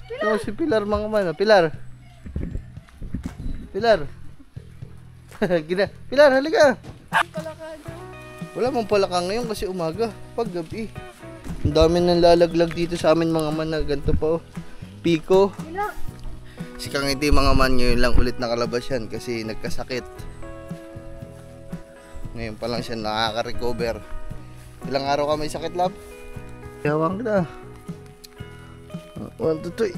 Oh, si Pilar mga man. Pilar. Pilar. Pilar, halika. Wala mong palakang ngayon kasi umaga. Pag gabi. Ang dami nang lalaglag dito sa amin mga man na ganito po. Piko. Si Kang Iti mga man ngayon lang ulit nakalabas yan kasi nagkasakit. Ngayon pa lang siya nakaka-recover. Ilang araw ka may sakit, lab? Hawang kita. 1, 2, 3.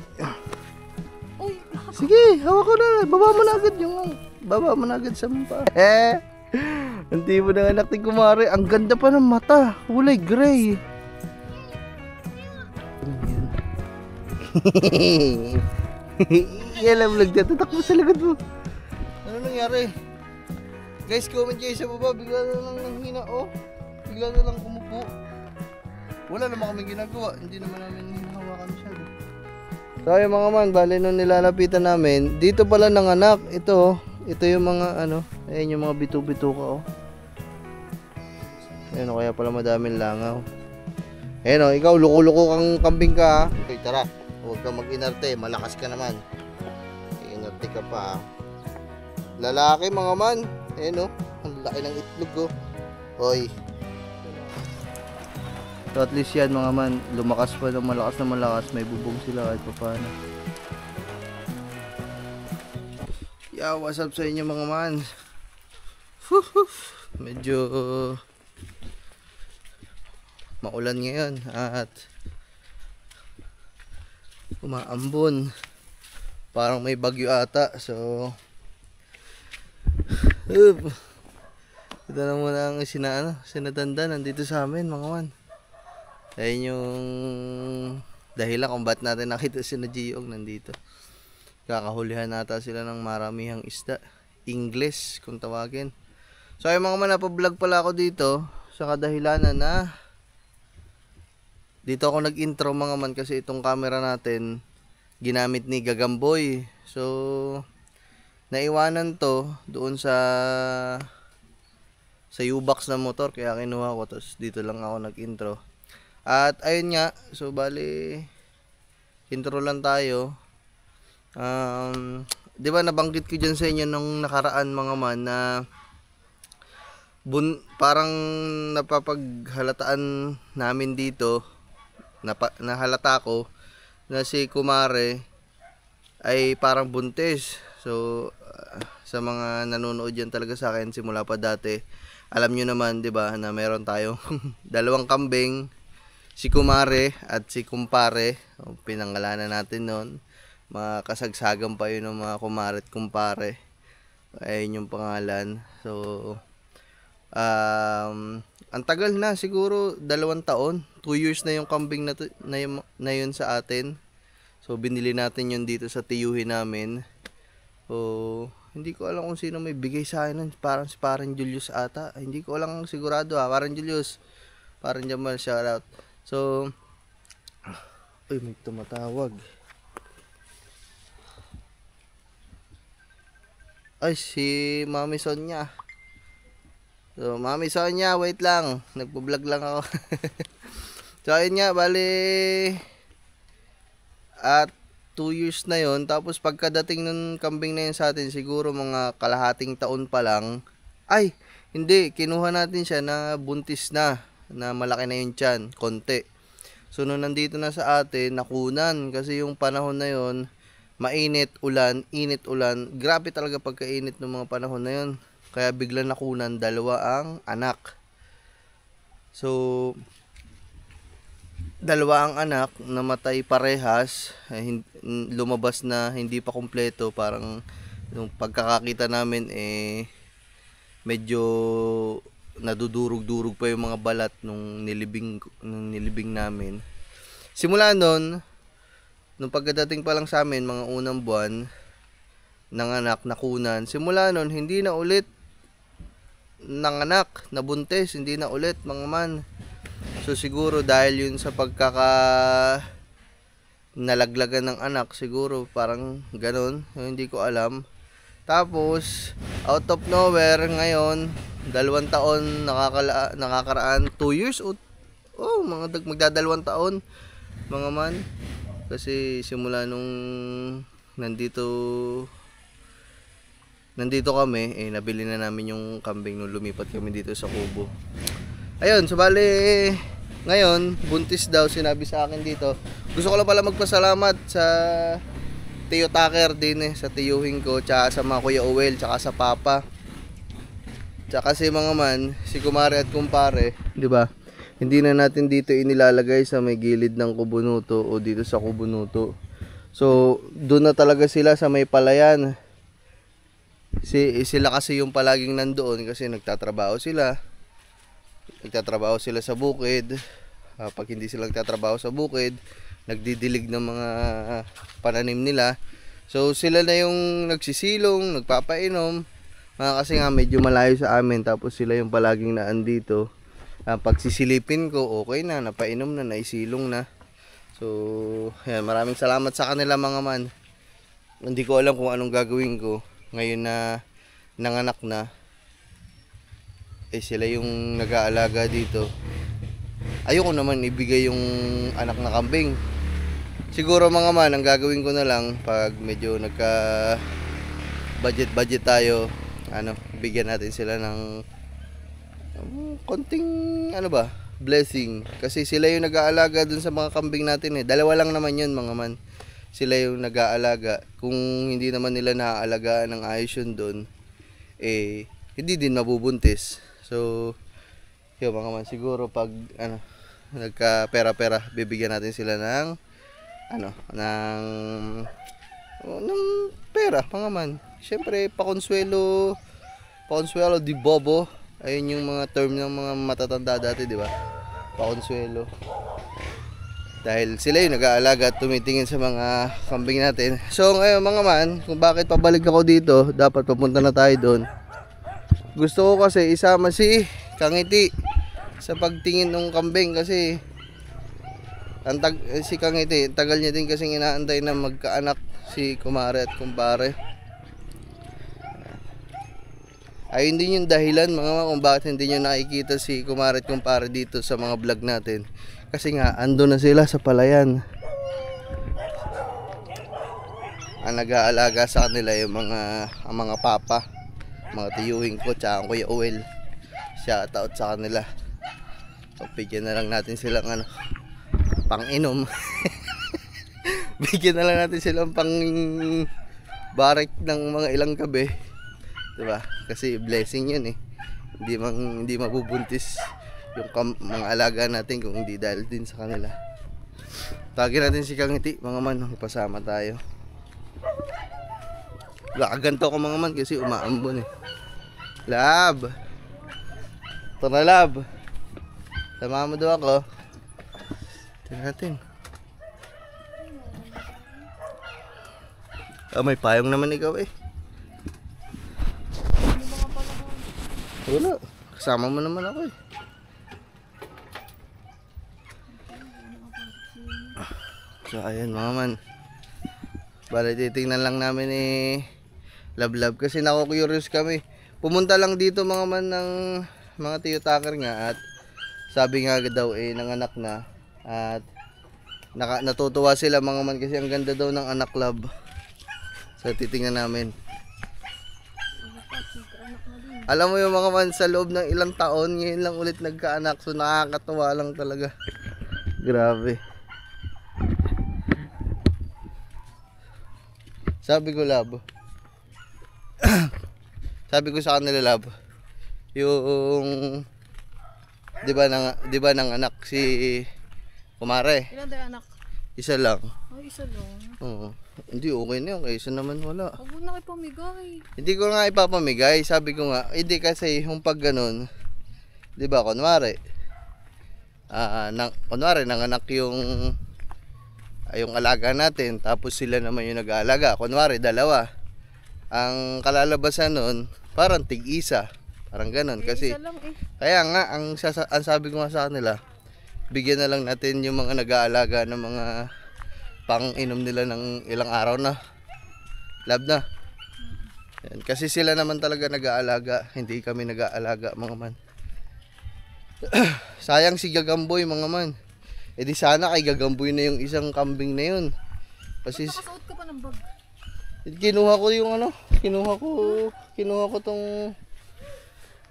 Sige, hawak ko na. Baba mo na agad yung... Baba mo na agad sa mapa. Hindi mo na anak ni Kumare. Ang ganda pa ng mata. Kulay gray. Yalam lang dyan. Tatakbo sa likod mo. Ano nangyari? Guys, comment kayo sa baba. Bigla na lang nanghina. Oh. Bigla na lang umupo. Wala naman kami ginagawa. Hindi naman namin hinahawakan siya. So yung mga man, bali nung nilalapitan namin, dito pala nanganak. Ito yung mga ano, ayun yung mga bitu-bituka oh. Ayun kaya pala madaming langaw. Ayun oh, ikaw luko-luko kang kambing ka ha. Okay, tara. Huwag kang mag-inarte, malakas ka naman. Inarte ka pa ha. Lalaki mga man. Ayun oh, ang laki ng itlog oh. Hoy. So at least yan mga man, lumakas pa ng malakas na malakas, may bubong sila kahit pa paano. Yeah, what's up sa inyo mga man? Medyo maulan ngayon at umaambon. Parang may bagyo ata, so ito na muna ang sinatanda nandito sa amin mga man. Ayun yung dahilan kung ba't natin nakita si na Giyong nandito. Kakahulihan nata sila ng maramihang isda. English kung tawagin. So ay mga man, napablog pala ako dito sa kadahilanan na dito ako nag-intro mga man kasi itong camera natin ginamit ni Gagamboy. So naiwanan to doon sa U-box na motor kaya kinuha ko, tapos dito lang ako nag-intro. At ayun nga, so bali intro lang tayo. Di ba nabanggit ko dyan sa inyo nung nakaraan mga man na parang napapaghalataan namin dito, nahalata ko na si Kumare ay parang buntis. So sa mga nanonood yan talaga sa akin simula pa dati, alam nyo naman 'di ba na meron tayong dalawang kambing, si Kumare at si Kumpare. Pinangalanan natin noon. Mga kasagsagan pa yun ng mga Kumare at Kumpare. Ayun yung pangalan. So, ang tagal na. Siguro 2 taon. 2 years na yung kambing na yun sa atin. So, binili natin yun dito sa tiyuhin namin. So, hindi ko alam kung sino may bigay sa akin. Parang si Parang Julius ata. Hindi ko alam sigurado ha. Parang Julius. Parang Jamal, shoutout. So, uy, may tumatawag. Ay, si Mami Sonia. So, Mami Sonia, wait lang. Nagpo-vlog lang ako. So, ayun nga, bali at 2 years na yon. Tapos, pagkadating ng kambing na yun sa atin, siguro mga kalahating taon pa lang. Ay, hindi. Kinuha natin siya na buntis na malaki na yung tiyan, konti. So nung nandito na sa atin, nakunan kasi yung panahon na yon, mainit, ulan, init, ulan. Grabe talaga pagkainit ng mga panahon na yon. Kaya bigla nakunan, 2 ang anak. So 2 ang anak, namatay parehas, lumabas na hindi pa kumpleto. Parang yung pagkakakita namin medyo nadudurog-durog pa yung mga balat nung nilibing namin. Simula nung pagdating pa lang sa amin, mga unang buwan ng anak, nakunan. Simula nun, hindi na ulit nanganak, nabuntis, hindi na ulit mga man. So siguro dahil yun sa nalaglagan ng anak, siguro parang ganun, hindi ko alam. Tapos out of nowhere ngayon, 2 taon nakakaraan, 2 years magdadalawang taon mga man. Kasi simula nung nandito kami, nabili na namin yung kambing nung lumipat kami dito sa Kubo. Ayun, so bali, ngayon, buntis daw, sinabi sa akin dito. Gusto ko lang pala magpasalamat sa Tio Tucker din sa tiyuhin ko, tsaka sa mga Kuya Owel, tsaka sa Papa. Tsaka si mga man, si kumare at kumpare, di ba? Hindi na natin dito inilalagay sa may gilid ng Kubunuto o dito sa Kubunuto. So, doon na talaga sila sa may palayan. Sila kasi yung palaging nandoon kasi nagtatrabaho sila sa bukid. Pag hindi sila nagtatrabaho sa bukid, nagdidilig ng mga pananim nila. So sila na yung nagsisilong, nagpapainom. Kasi nga medyo malayo sa amin, tapos sila yung palaging naandito. Pag sisilipin ko, okay na, napainom na, naisilong na. So yan, maraming salamat sa kanila mga man. Hindi ko alam kung anong gagawin ko ngayon na nanganak na. Sila yung nag-aalaga dito. Ayoko naman ibigay yung anak na kambing. Siguro mga man, ang gagawin ko na lang pag medyo nagka budget tayo, bigyan natin sila ng konting blessing. Kasi sila yung nag-aalaga dun sa mga kambing natin Dalawa lang naman yun mga man. Sila yung nag-aalaga. Kung hindi naman nila naaalagaan ng ayos yun doon, hindi din mabubuntis. So, yun mga man, siguro pag nagka-pera-pera, bibigyan natin sila ng ng pera mga man. Siyempre, pakonsuelo di bobo. Ayun yung mga term ng mga matatanda dati, di ba? Pakonsuelo. Dahil sila yung nag-aalaga at tumitingin sa mga kambing natin. So ngayon mga man, kung bakit pabalik ako dito, dapat papunta na tayo doon. Gusto ko kasi isama si Kangiti sa pagtingin ng kambing kasi si Kangiti, tagal niya din kasing inaantay na magkaanak si kumare at kumpare. Ayun din yung dahilan mga man kung bakit hindi nyo nakikita si kumare at kumpare dito sa mga vlog natin. Kasi nga, ando na sila sa palayan. Ang nag-aalaga sa kanila yung ang mga papa, mga tiyuhin ko, tsaka ang Kuya Owel. Shout out sa kanila. So, bigyan na lang natin silang pang-inom. Bigyan na lang natin silang pang-barik ng mga ilang gabi. Diba? Kasi blessing yun Hindi mabubuntis yung mga alaga natin kung hindi dahil din sa kanila. Tagin natin si Kangiti mga man, ipasama tayo. Kaganto ko mga man kasi umaambon Lab, ito na Lab, tama mo daw ako. Tingnan natin. May payong naman ikaw Wala, kasama mo naman ako So ayan mga man, bali titingnan lang namin Lab kasi nako-curious kami. Pumunta lang dito mga man ng mga Tio Tucker nga at sabi nga daw nanganak na at natutuwa sila mga man kasi ang ganda daw ng anak Lab. So titingnan namin. Alam mo yung mga man, sa loob ng ilang taon ngayon lang ulit nagkaanak, so nakakatuwa lang talaga. Grabe. Sabi ko Lab, sabi ko sa kanila Lab, yung di ba nang anak si kumare? Ilan tayo anak? Isa lang. Ay, isa lang. Oo. Hindi, okay na yun, kaysa naman wala. Huwag mo na ipamigay. Hindi ko nga ipapamigay, sabi ko nga, hindi kasi yung pag ganun, di ba kunwari nanganak yung alaga natin, tapos sila naman yung nag-aalaga. Kunwari dalawa, ang kalalabasan nun parang tig-isa, parang ganun. Kasi isa lang kaya nga ang sabi ko nga sa kanila, bigyan na lang natin yung mga nag-aalaga ng mga pang-inom nila ng ilang araw na Lab na. Yan. Kasi sila naman talaga nag-aalaga, hindi kami nag-aalaga mga man. Sayang si Gagamboy mga man. Di sana kay Gagamboy na yung isang kambing na yun. Kasi Nakasuot ka pa ng bag. kinuha ko yung ano, kinuha ko tong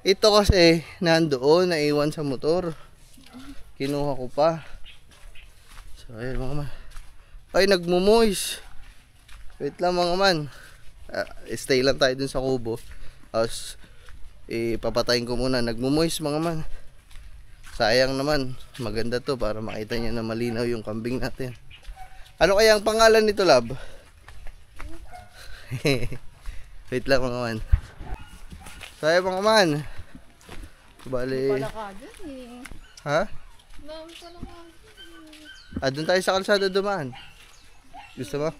ito kasi nandoon, naiwan sa motor. Kinuha ko pa. So ayun mga man. Ay nagmumoist. Wait lang mga man. Stay lang tayo dun sa kubo. Tapos papatayin ko muna. Nagmumoist mga man. Sayang naman. Maganda to para makita niyo na malinaw yung kambing natin. Ano kaya ang pangalan nito, lab? Wait lang mga man. Sayang mga man. Bali. Wala ka dyan eh. Ha? Dami ka lang ka. Doon tayo sa kalsada dumaan. Gusto mo?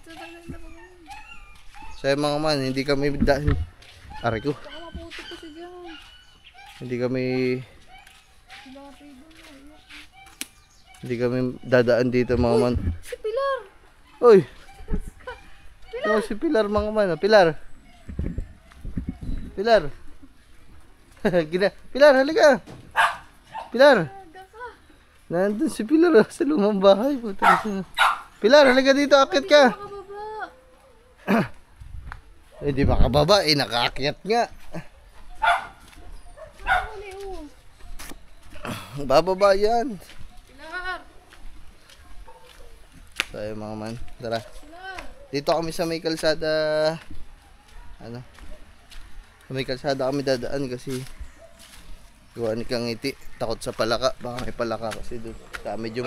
Sayang mga man. Hindi kami dahil. Aray ko. Baka maputok kasi dyan. Hindi kami Dati doon. Hindi kami dadaan dito mga man. Si Pilar! Uy! Pilar! Si Pilar mga man. Pilar! Pilar! Pilar, halika! Pilar! Aga ka. Nandun si Pilar sa lumang bahay. Pilar, halika dito. Akit ka! Makababa. Hindi makababa. Nakaakyat nga. Huli oh. Bababa yan. Pilar! Tayo mga man. Tara. Pilar! Dito kami sa may kalsada. Ano? Sa may kalsada kami dadaan kasi gawa ni Kang Ngiti. Takot sa palaka. Baka may palaka kasi doon. Kaya medyo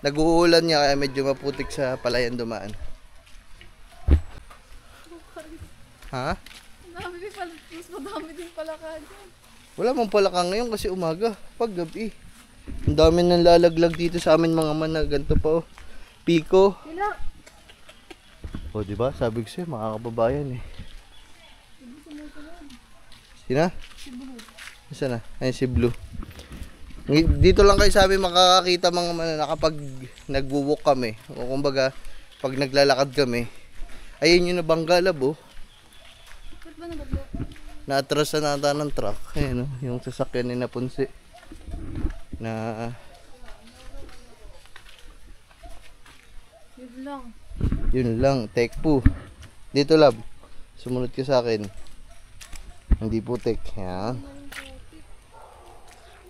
nag-uulan niya kaya medyo maputik sa palayan dumaan. Ha? Ang dami din pala. Mas madami din pala ka dyan. Wala mong palaka ngayon kasi umaga. Pag gabi. Ang dami nang lalaglag dito sa amin mga man na ganito pa oh. Piko. Pilar! O diba? Sabi ko sa'yo makakababayan eh. Sina? Si Blue. Isa na? Ayun si Blue. Dito lang kayo sabi makakakita mga man kapag nagwo-walk kami. O kumbaga, pag naglalakad kami. Ayun yung nabanggalab oh. Ba't ba nabaglo? Naatras na nata ng truck. Ayun oh, yung sasakyan ni Napunsi. Na Yun lang. yun lang, tekpo. Dito lab. Sumunod ka sa akin. Hindi putik. Yan.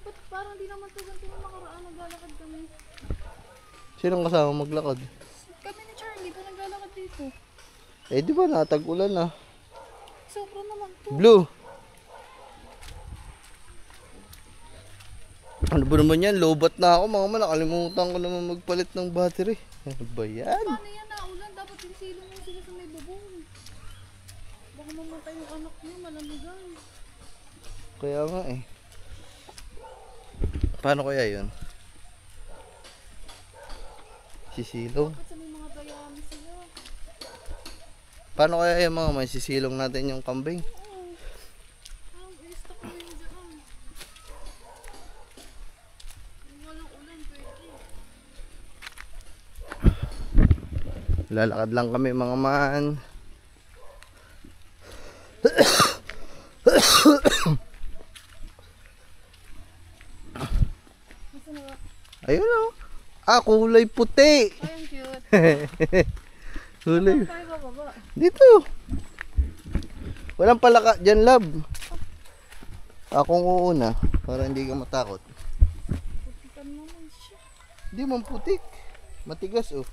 Ba't parang di naman to ganito nung nakaraan naglalakad kami? Sinong kasama maglakad? Kami ni Charlie pa naglalakad dito. Eh di ba natag-ulan na? Sobra naman to. Blue. Ano ba naman yan? Lobat na ako mga man. Nakalimutan ko naman magpalit ng battery. Ano ba yan? Paano yan naulan? Dapat sinisilong mo sila sa may bubong. Baka mamatay yung anak niyo, malamigan. Kaya nga eh. Paano kaya yun? Sisilong? Dapat sa may mga dayami sila. Paano kaya yung mga may sisilong natin yung kambing? Oo. I-stock mo yun dyan. Kung walang ulan, pwede. Lalakad lang kami mga man. Masa na ba? Ayun oh. Kulay puti. Ay, ang cute. Kulay. Tayo bababa. Dito. Walang palaka dyan, lab. Akong uuna para hindi ka matakot. Putikan naman siya. Hindi man putik. Matigas oh.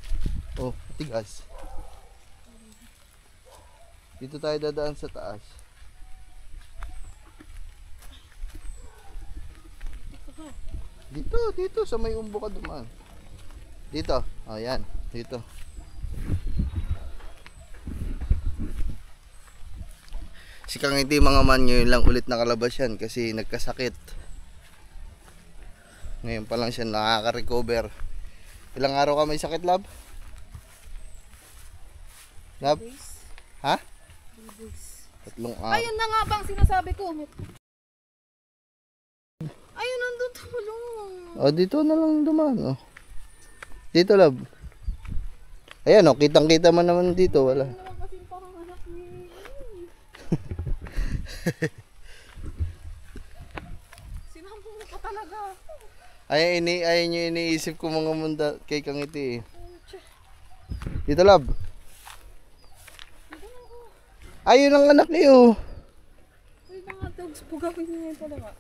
Oh, matigas. Dito tayo dadaan sa taas. Dito sa may umbo ka dumaan. Dito. Oh, yan. Dito. Si Kang Ngiti mga man ngayon lang ulit nakalabas yan kasi nagkasakit. Ngayon pa lang siya nakaka-recover. Ilang araw ka may sakit, lab? Lab? Days. Ha? 3 days. 3 araw. Ayun na nga bang sinasabi ko. Ayun, nandun tulong. Oh, dito na lang dumaan, oh. Dito, lab. Ayan, oh, kitang-kita man naman dito, wala. Ayun naman kasi parang anak ni... Sinampo mo pa talaga. Ayun yung iniisip ko mga munda kay Kang Ngiti eh. Oh, tiyah. Dito, love. Ayun ang anak niyo. Uy, mga dogs, pugawin niyo ngayon talaga.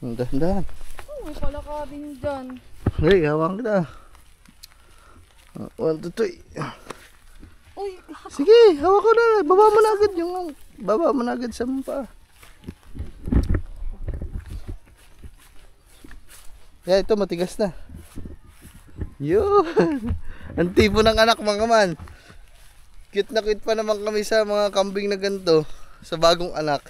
Dahan-dahan. Oh, may palaka din dyan. Hey, hawak kita. 1, 2, 3. Uy, Sige, hawak ko na. Baba mo na agad yung... Baba mo na agad sa mpa. Yeah, ito matigas na. Yun. Ang tipo ng anak mga man. Cute na cute pa naman kami sa mga kambing na ganito. Sa bagong anak.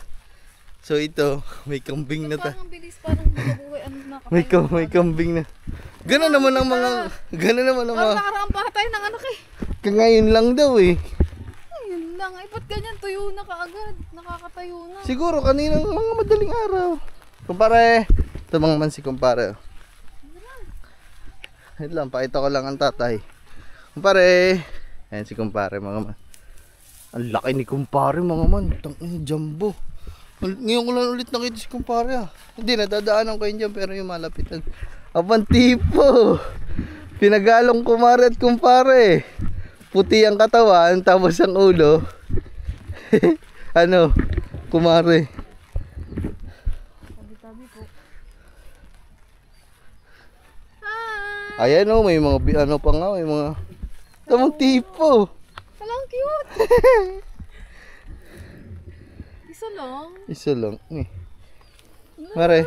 So ito, may kambing na ta. parang bilis, parang mabuhay. Ano na, May kambing na. Gano'n naman ang mga... Gano'n naman ang parang mga... nakaraang pa tayo ng anak eh. Ngayon lang daw eh. Ayun lang. Ay, ba't ganyan? Tuyo na kaagad. Nakakatayo na. Siguro kaninang mga madaling araw. Kumpare. Ito mga man si kumpare. Ito lang, pakita ko lang ang tatay. Kumpare. Ayan si kumpare mga man. Ang laki ni kumpare mga man. Tanging jumbo. Ngayon ko lang ulit nakita si kumpare ah. Hindi, nadadaanan ko yun dyan pero yung malapitan. Abang tipo. Pinagalong kumare at kumpare. Puti ang katawan, tapos ang ulo. Ano? Kumare. Tabi-tabi po. Ayan o, may mga ano pa nga, may mga tamang tipo. Alang cute. Isa lang. Isa lang eh. Mare.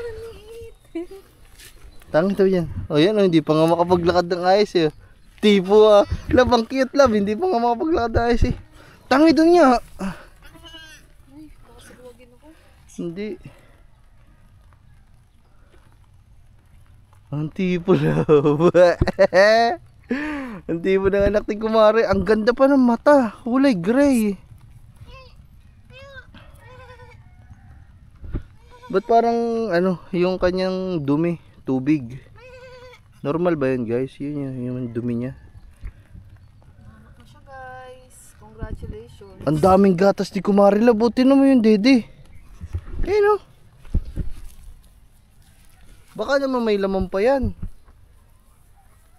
Tangin daw yan. O yan o, hindi pa nga makapaglakad ng ayos eh. Tipo ah. Love, ang cute love. Hindi pa nga makapaglakad ng ayos eh. Tangin doon niya. Uy, baka saluwagin ako. Hindi. Ang tipo love. Ang tipo ng anak ni kumare. Ang ganda pa ng mata. Kulay gray. Ba't parang ano, yung kanyang dumi, tubig. Normal ba yun guys? Yun yung dumi niya. Anak na siya guys. Congratulations. Ang daming gatas ni kumare la. Buti mo yung dede. Ayun o. Baka naman may laman pa yan.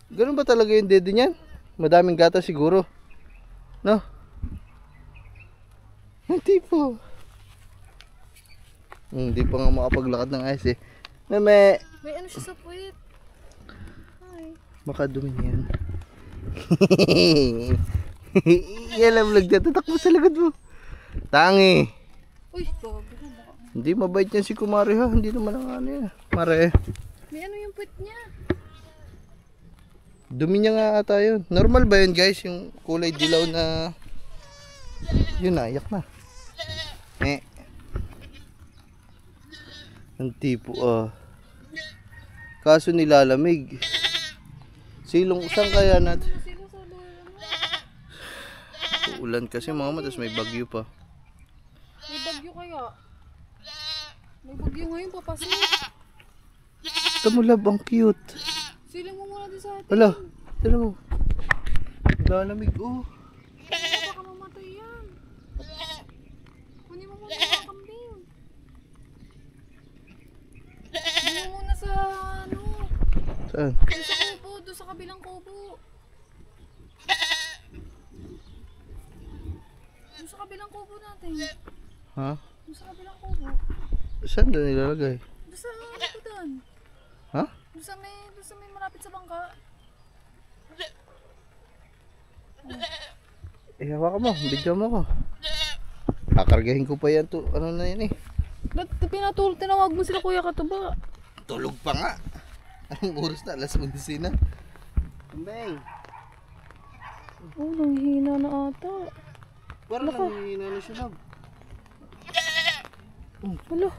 Ganun ba talaga yung dede niyan? Madaming gatas siguro. No? Ang tipo. Hindi pa nga makapaglakad ng ayos eh. Meme. May ano siya sa puwit. Hi. Baka dumi yan. Yan lang nagtatatak mo sa likod mo. Tangi. Uy, bago na baka. Hindi mabait yan si kumare ha. Hindi naman ang ano yan. Mare. May ano yung puwit niya. Dumi niya nga ata yun. Normal ba yun guys? Yung kulay dilaw na... Yun na, iyak na. Ang tipo ah. Kaso nilalamig. Silong saan kaya natin? Sila sa loob. Uulan kasi mga tapos may bagyo pa. May bagyo kaya. May bagyo ngayon papasok. Tamulab, ang cute. Sila mo muna din sa atin. Wala, tala mo. Nilalamig oh. Baka mamatay yan. Kunin mo muna yung kambing. Kunin mo muna sa ano. Saan? Doon sa kubo. Doon sa kabilang kubo. Doon sa kabilang kubo natin. Ha? Doon sa kabilang kubo. Saan na nilalagay? Doon sa likudan. Ha? Doon sa may malapit sa bangka. Eh, hawakan mo. Bidyo mo ko. Kakargahin ko pa yan to. Ano na yan eh. Ba't tinawag mo sila Kuya Katuba? Tulog pa nga. Anong oras na? Alas 11 na. Kumbeng. Oh, nanghihina na ata. Parang nanghihina na siya love. Wala.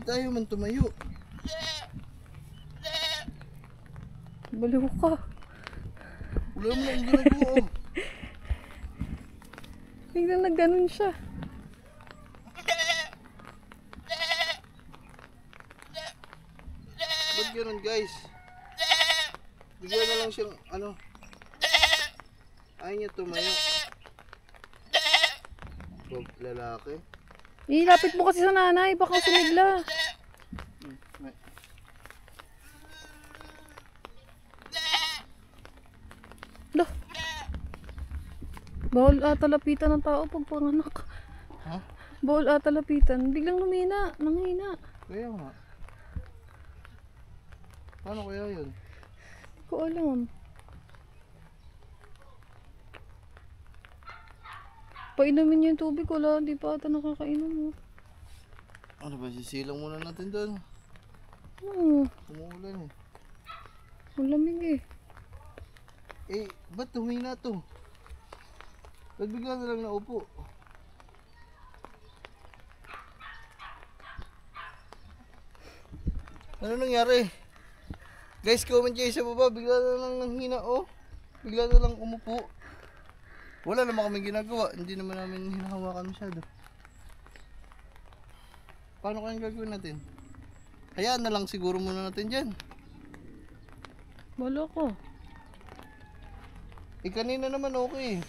Tayo man tumayo. Baliw ka. Wala mo lang ginagawa. Biglang na ganun siya. Ba't ganun guys? Bigyan na lang siyang ano. Ayaw niya tumayo. Lalaki. Ilapit mo kasi sa nanay, baka sumigla. Loh, Bawal ata lapitan ng tao pag panganak. Ha? Bawal ata lapitan. Biglang lumina. Nanghina. Kaya nga. Paano kaya yun? Hindi ko alam. Painumin niyo yung tubig. Wala. Hindi pa ata nakakainom. Ano ba, sisilang muna natin doon. Umuulan eh. Ang lamig eh. Eh, ba't humina to? Ba't bigla na lang naupo? Ano nangyari? Guys, comment kayo sa baba. Bigla na lang nanghina oh. Bigla na lang umupo. Wala naman kami ginagawa. Hindi naman namin hinahawakan masyado. Paano kayang gagawin natin? Hayaan na lang siguro muna natin dyan. Wala ko. Eh kanina naman okay.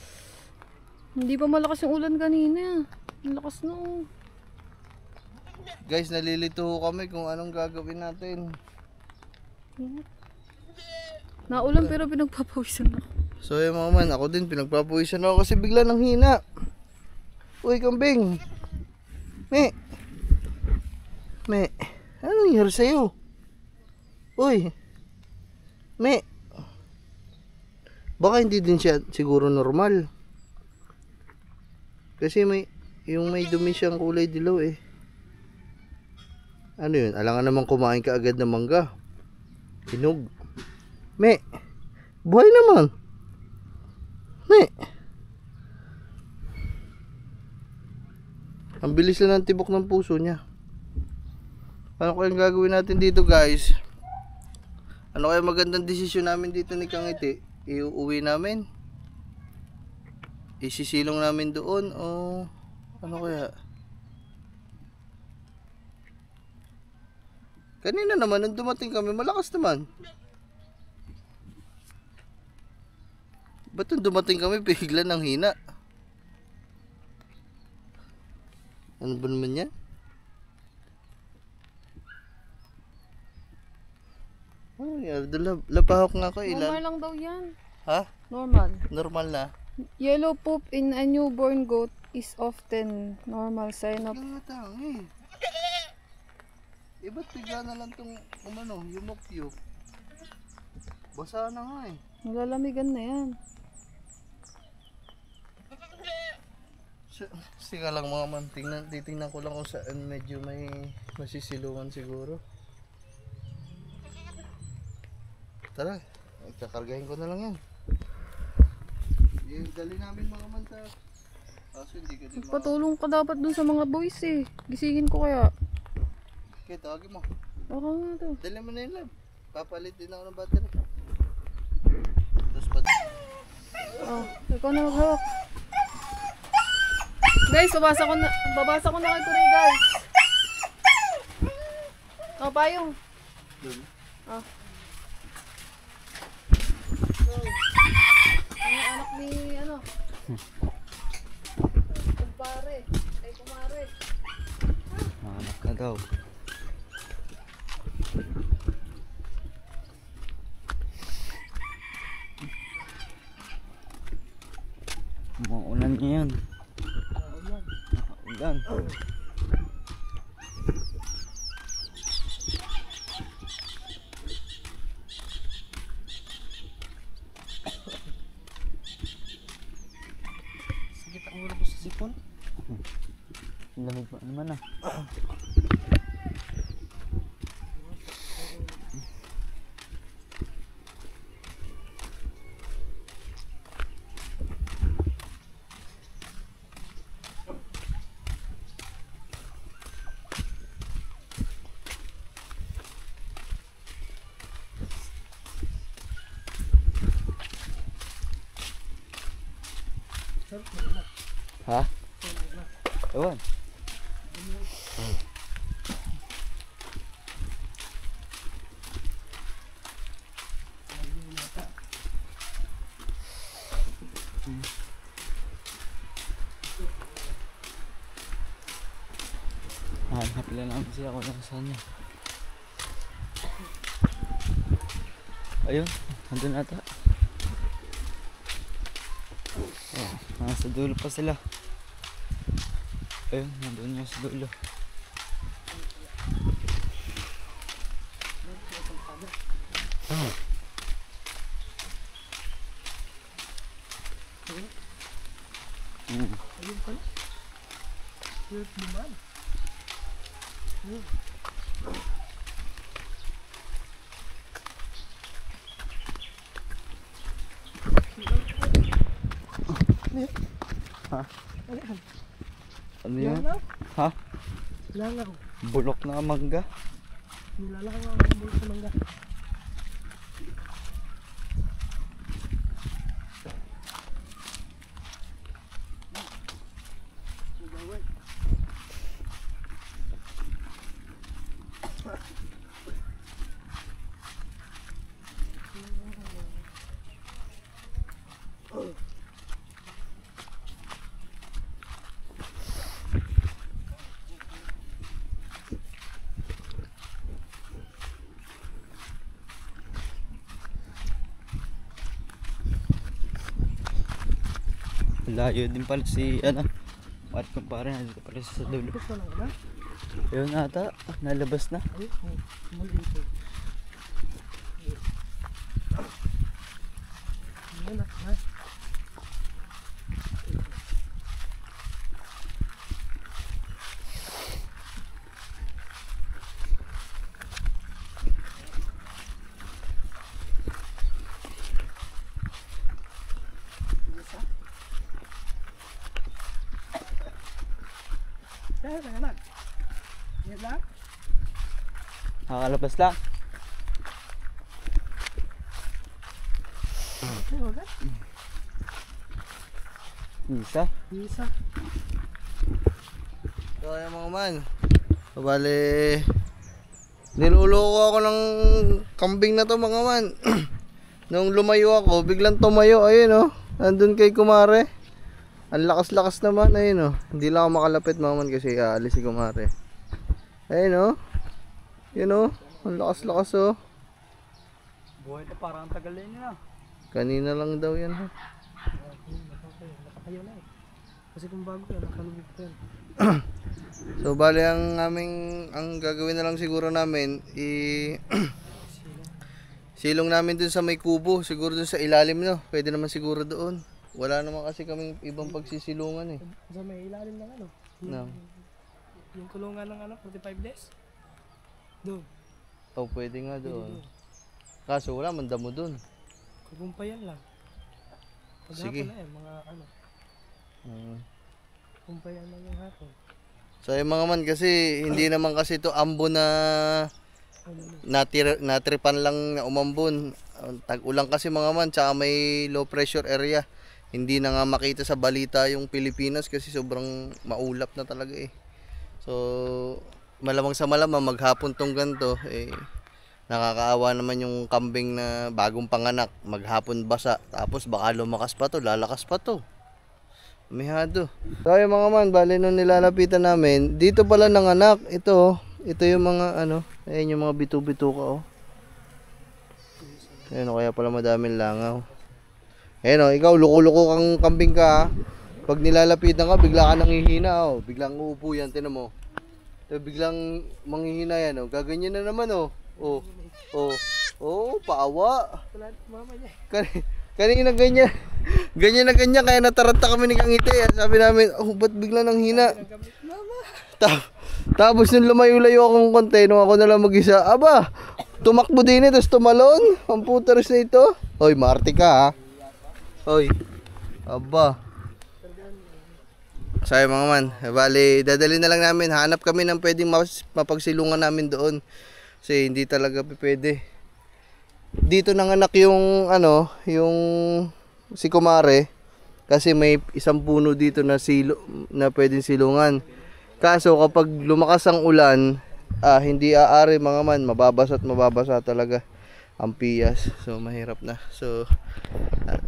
Hindi pa malakas yung ulan kanina. Ang lakas na oh. Guys, nalilito ho kami kung anong gagawin natin. Naulan pero pinagpapawisan ako. So yung mga man, ako din pinagpapawisan ako kasi bigla nang hina. Uy, kambing. Me. Ano nangyari sa'yo? Uy. Me. Baka hindi din siya siguro normal. Kasi may dumi siyang kulay dilaw eh. Ano yun? Alangan naman kumain ka agad ng mangga. Hinog. Me. Buhay naman. Me. Ang bilis lang ng tibok ng puso niya. Ano kayang gagawin natin dito guys? Ano kaya magandang desisyon namin dito ni Kangiti? Iuwi namin? Isisilong namin doon o ano kaya? Kanina naman nung dumating kami malakas naman. Ba't nung dumating kami bigla nang hina? Ano ba naman yan? Ano yan? Lapahok nga ako ilan. Normal lang daw yan. Ha? Normal. Normal na? Yellow poop in a newborn goat is often normal sign of... Gatang eh. Eh ba't bigla na lang tong yumok-yuk? Basa na nga eh. Nalalamigan na yan. Sika lang mga man, titingnan ko lang kung saan medyo may masisilungan siguro. Tara, kakargahin ko na lang yan. Dali namin mga man sa... Kaso hindi ka din Patulong ka dapat dun sa mga boys eh. Gisingin ko kaya. Okay, tawagin mo. Baka nga to. Dali mo na yun lab. Papalit din ako ng battery. Tapos pa... Oh, ikaw na maghawak. Guys, babasa ko na kay Kuri guys. Oh, payong. Dun. Oh. Ang anak ni ano? Kumpare. Ay, kumare. Anak ka daw. Maulan niya yan. Maulan. Sige, ang ulo ko sa sipon. Lamig pa naman ah. Ha? Ewan. Hanap lang kasi ako ng saan niya. Ayun, nandun ata. Oh, ha? Nasa dulo pa sila. Ayun, nandun yung sa dulo. Ayun pala. Hirap naman. Ano yan? Langaw? Ha? Langaw. Bulok na mangga? Nilalangaw ang bulok sa mangga. Layo din pala si ano. At kumpare nandito pala sa dulo. Gusto lang na? Ayun ata, nalabas na. Ayun, mali ito. Ayun na, ha? Kaya na anak. Yan lang. Nakakalabas lang. Ay, wag. Isa. Isa. So ayan mga man, bale niluloko ako ng kambing na to mga man. Nung lumayo ako, biglang tumayo, ayun oh, andun kay kumare. Ang lakas-lakas naman, ayun oh. Hindi lang ako makalapit mga man kasi aalis si kumare. Ayun oh, yun oh, ang lakas-lakas oh. Buhay na parang tagal na. Kanina lang daw yan ha. Nakatayo na eh. Kasi kung bago yan, nakalubog ko yan. So bale ang gagawin na lang siguro namin silong namin dun sa may kubo, siguro dun sa ilalim no. Pwede naman siguro doon. Wala naman kasi kaming ibang pagsisilungan eh. Sa may ilalim ng ano? No. Yung kulungan ng ano, 45 days? Doon. Oh, pwede nga doon. Kaso wala man damo doon. Kukumpayan lang. Sige. Paghapon na yan, mga ano. Kumpayan lang yung hapon. So yung mga man kasi hindi naman kasi to ambo na natripan lang na umambon. Tag-ulang kasi mga man, tsaka may low pressure area. Hindi na nga makita sa balita yung Pilipinas kasi sobrang maulap na talaga eh. So malamang sa malamang maghapon tong ganito eh, nakakaawa naman yung kambing na bagong panganak, maghapon basa, tapos baka lumakas pa to, lalakas pa to. Mihado. So yung mga man, bali nung nilalapitan namin, dito pala nanganak, ito yung mga ano, ayun yung mga bitu-bituka oh. Ayun oh, kaya pala madaming langaw. Ayun oh, ikaw luko-luko kang kambing ka ha. Pag nilalapitan ka, bigla ka nanghihina oh. Biglang uupo yan, tinan mo. So, biglang manghihina yan oh. Gaganyan na naman oh. Oh. Oh. Oh, paawa. Wala mama niya. Kanina ganyan. Ganyan na ganyan kaya nataranta kami ni Kangiti. Sabi namin, oh, ba't bigla nanghina? Tapos nung lumayo-layo akong konti, nung ako na lang mag-isa, aba, tumakbo din eh, tapos tumalon. Ang puteres na ito. Hoy, Marte ka ha. Hoy. Aba. Sayo mga man, bali, dadali na lang namin. Hanap kami ng pwedeng mapagsilungan namin doon. Kasi hindi talaga pwede. Dito nanganak yung ano, yung si kumare. Kasi may isang puno dito na na pwedeng silungan. Kaso kapag lumakas ang ulan, hindi aari mga man, mababasa at mababasa talaga ang piyas. So mahirap na. So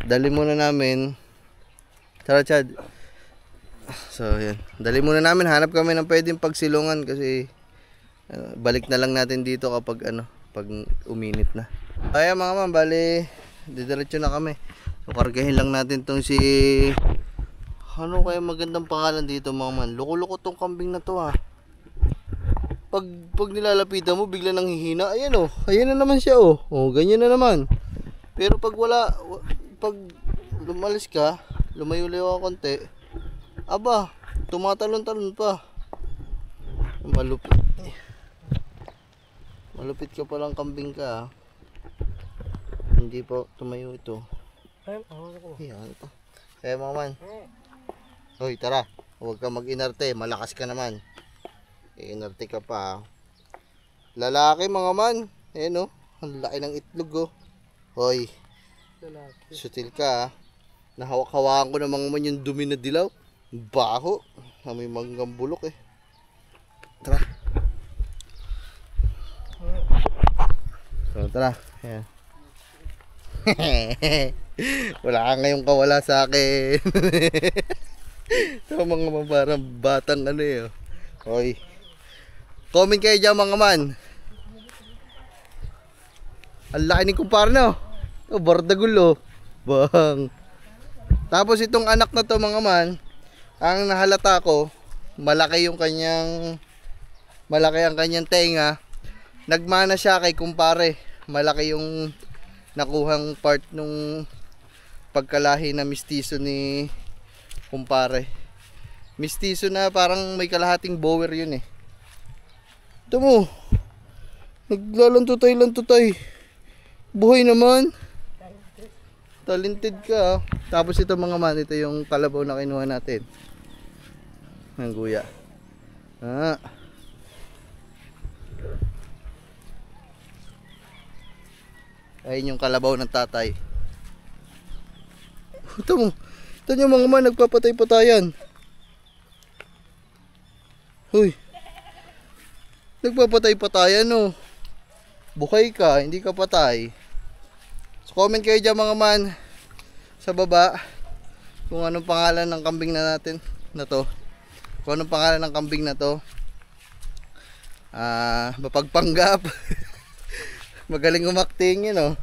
dali muna namin. Tara Chad. So yan. Dali muna namin, hanap kami ng pwedeng pagsilungan kasi balik na lang natin dito kapag ano, pag uminit na. Kaya mga man, bali didiretso na kami. So kargahin lang natin tong si Ano kaya magandang pangalan dito mga man? Loko-loko tong kambing na to ha. Pag nilalapitan mo, bigla nang hihina. Ayan oh. Ayan na naman siya oh. Oh, ganyan na naman. Pero pag pag lumalis ka, lumayo-layo ka konti, aba, tumatalon-talon pa. Malupit. Malupit ka palang kambing ka ha. Hindi pa tumayo ito. Ayan ito. Kaya mga man. Hoy, tara. Huwag ka mag-inarte. Malakas ka naman. Inarte ka pa. Lalaki mga man. Ayan oh. Ang laki ng itlog oh. Hoy. Sutil ka ha. Nahawak-hawakan ko na mga man yung dumi na dilaw. Baho. May manggang bulok eh. Tara. So, tara. Ayan. Wala ka ngayong kawala sa akin. Ito mga parang batang ano eh. Hoy. Comment kayo dyan mga man. Ang laki ni kumpare no. Oh, bardagulo. Bang. Tapos itong anak na to mga man, ang nahalata ko, malaki ang kanyang tenga. Nagmana siya kay kumpare. Malaki yung nakuhang part nung pagkalahi na mistiso ni kumpare. Mistiso na parang may kalahating bower yun eh. Ito mo. Naglalantutay-lantutay. Buhay naman. Talented ka. Tapos ito mga man, ito yung kalabaw na kinuha natin. Ng guya. Ayun yung kalabaw ng tatay. Ito mo. Ito yung mga man, nagpapatay-patayan. Huy. Nagpapatay-patayan no. Buhay ka, hindi ka patay. So comment kayo dyan mga man sa baba kung anong pangalan ng kambing natin na to. Kung anong pangalan ng kambing na to. Mapagpanggap. Magaling umakting yun oh.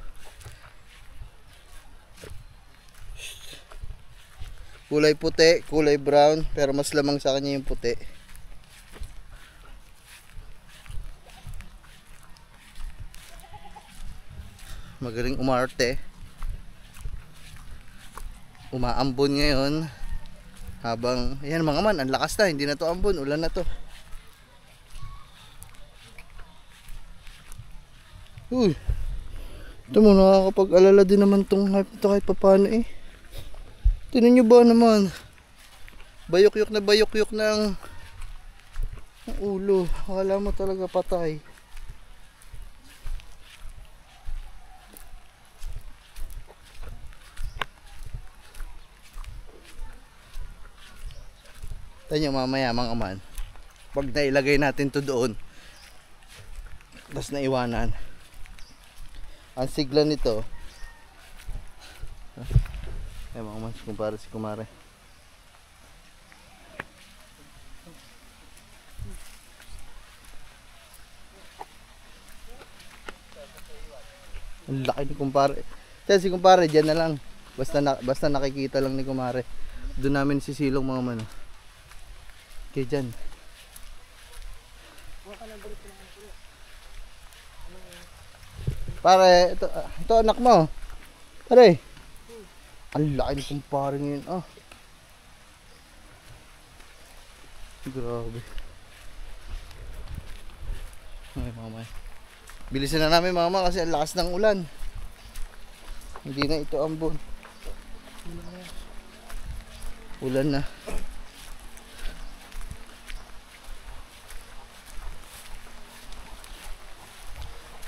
Kulay puti, kulay brown, pero mas lamang sa kanya yung puti. Magaling umarte. Umaambon ngayon. Habang, ayan mga man, ang lakas na, hindi na to ambon, ulan na to. Uy. Ito mo, nakakapag-alala din naman tong hype ito kahit papano eh. Tinan nyo ba naman? Bayok-yok ng ulo. Akala mo talaga patay. Tignan nyo mamaya mga man. Pag nailagay natin to doon, tapos naiwanan, ang sigla nito, ay mga man, kumpare si kumare. Ang laki ni kumpare. Kaya si kumpare dyan na lang. Basta nakikita lang ni kumare. Doon namin sisilong mga man. Okay, dyan. Pare, ito anak mo. Pare. Ang laki ng kumpare ngayon. Grabe. Ay, mama. Bilisan na namin mama kasi ang lakas ng ulan. Hindi na ito ambon. Ulan na.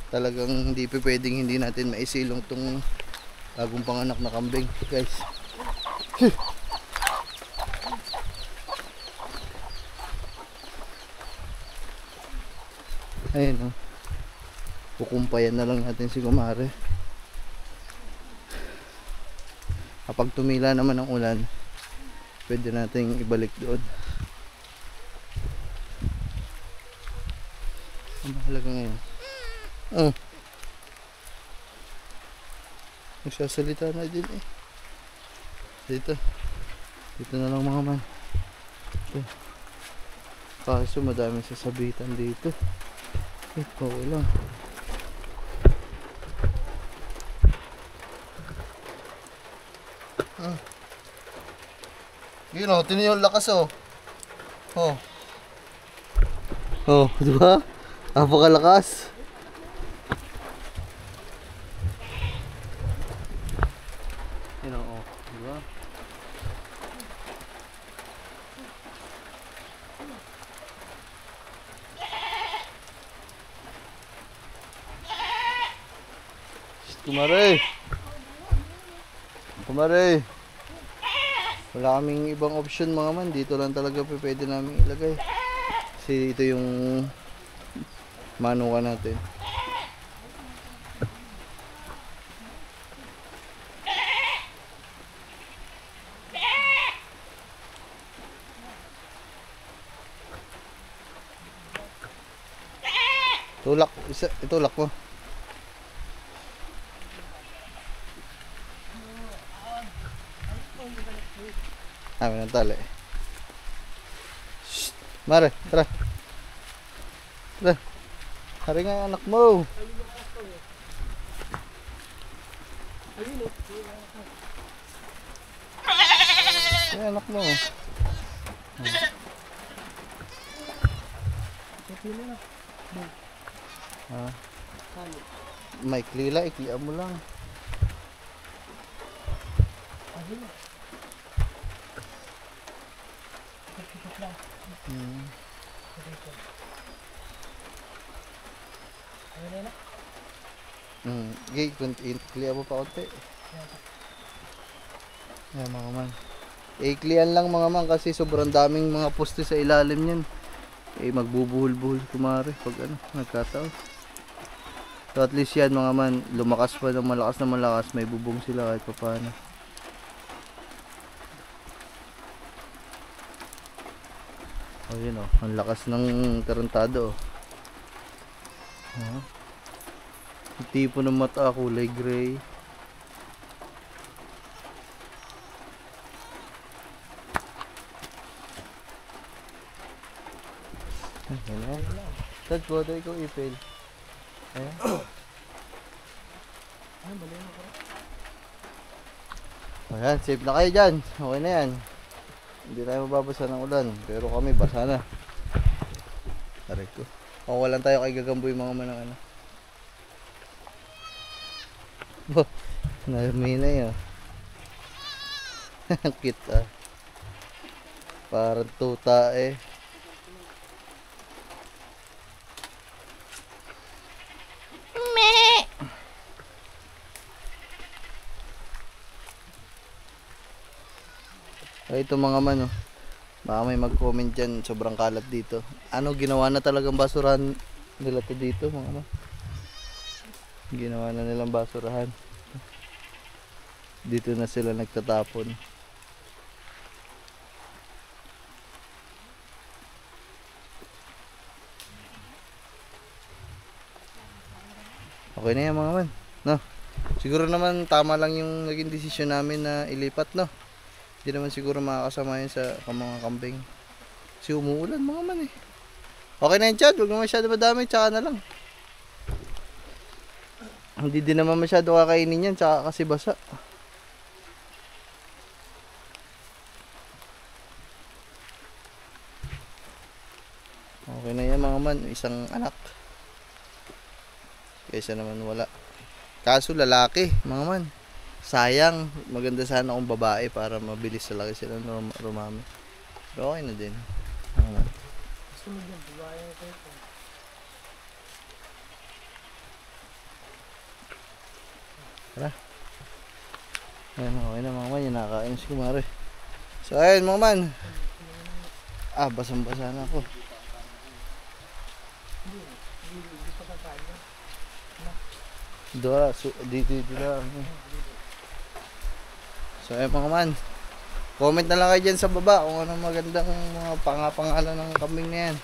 Talagang hindi pwedeng hindi natin maisilong tong bagong panganak na kambing, guys. Ayun oh. Kukumpayan na lang natin si kumare. Kapag tumila naman ang ulan, pwede nating ibalik doon. Ang mahalaga ngayon. Oh. Nagsasalita na din eh. Dito. Dito na lang mga man. Ito. Kaso madaming sasabitan dito. Ito lang. Yun o, tinan yung lakas o. Oh. Oh, di ba? Napakalakas. Yun o, di ba? Kumare. Kumare. Wala kaming ibang option mga man. Dito lang talaga pwede namin ilagay. Kasi ito yung manuka natin. Tulak. Itulak mo. Amin ang tali. Shhh! Mare, tara. Tara. Hari nga yung anak mo. Yung anak mo. Ah. Maikli lang, iklian mo lang. Okay, clear mo pa konti. Ayan mga man. I-clear lang mga man kasi sobrang daming mga poste sa ilalim niyan. Eh magbubuhol-buhol kumare pag ano, nagkataon. So at least yan mga man, lumakas pa ng malakas na malakas, may bubong sila kahit pa paano. Oh yun oh, ang lakas ng tarantado oh. Oh. Yung tipo ng mata kulay gray. Ayan na. Dad, bodo ikaw ipil. Ayan. Ayan, safe na kayo dyan. Okay na yan. Hindi tayo mababasa ng ulan. Pero kami basa na. Tarik ko. Kawalan tayo kay gagamboy mga manang ano. Bo, narami na yun. Ang cute ah. Parang tuta eh. Ay, ito mga man oh. Baka may mag-comment dyan, sobrang kalat dito. Ano, ginawa na talagang basurahan nila to dito mga man. Ginawa na nilang basurahan. Dito na sila nagtatapon. Okay na yan mga man, no? Siguro naman tama lang yung naging desisyon namin na ilipat, no? Hindi naman siguro makakasama yun sa mga kambing. Kasi umuulan mga man eh. Okay na yun Chad, huwag na masyado madami, tsaka na lang. Hindi din naman masyado kakainin yan, tsaka kasi basa. Okay na yan mga man, isang anak. Kaysa naman wala. Kaso lalaki mga man. Sayang, maganda sana kung babae para mabilis sa laki sila rumami. Pero okay na din. Gusto mo dyan, babae ko ito. Tara. Ayan, okay na mga man, yung nakakain si kumare. So ayun mga man. Ah, basang-basa na ako. Dora, dito lang. So ayun mga man. Comment na lang kayo dyan sa baba kung anong magandang mga pangalan ng kambing na yan.